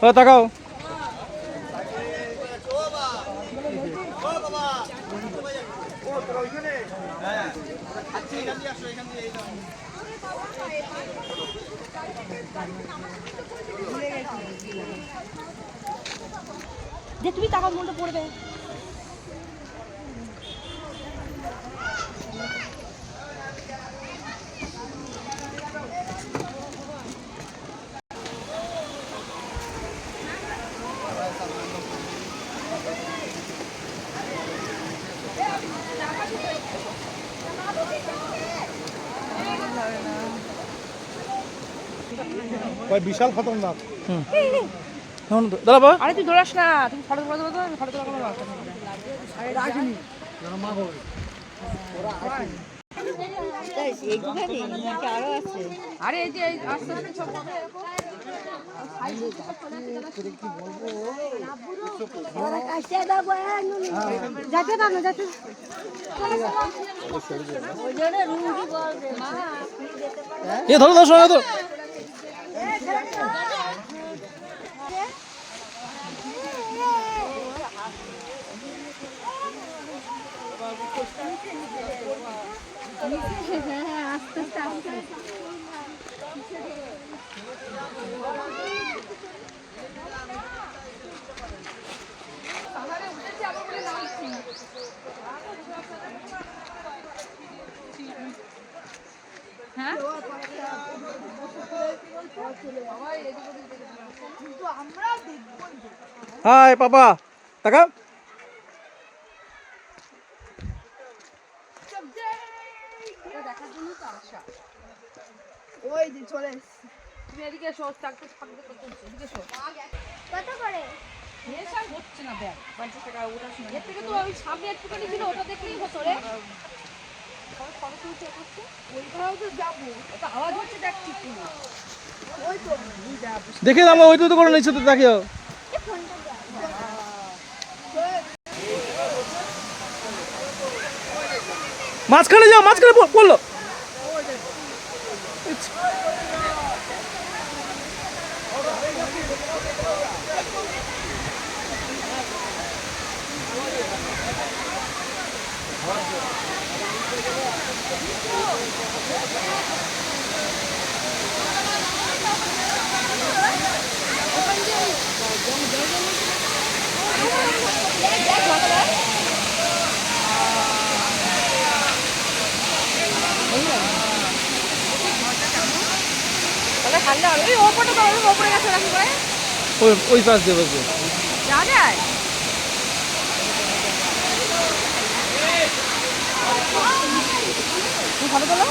ও তাকাও। যে তুমি টাকা মনটা পড়বে। বিশাল খতরনাক। দাঁড়াবা। আরে তুই দৌড়াস না, তুমি ফটো ফটো তোলো, আমি ফটো তোলা কোনো দরকার নেই। রাখিনি আরে এই যে আস্তে আস্তে সব যাতে না যাতে এ ধরো ধরো সবাই ধরো। হ্যাঁ হাই পাপা তাকা। দেখার জন্য তো আসা। ওই যে চলে এসেছি। তুমি এদিকে এসো, চাকতে থাকতে কত এদিকে এসো। কত করে? নেশা হচ্ছে না ব্যাগ 50 টাকা ওটা শুনে। এর থেকে তো ওই সামনে একটুখানি ছিল, ওটা দেখলেই হতো রে। সবাই ফটো তুলছে করছে, ওইখানেও তো যাবো। ওটা আওয়াজ হচ্ছে দেখ ঠিক কি। ওই তো দেখে আমরা ওইটু তো করে নিচ্ছি তো তাকিও। মাঝখানে যাও, মাঝখানে পড়লো। তাহলে ঠান্ডা হবে। ওই ওপরটা তো ওপরে গেছে রাখি করে ওই পাশ দিয়ে বসবে। যা যায়। তুমি ফটো তোলো।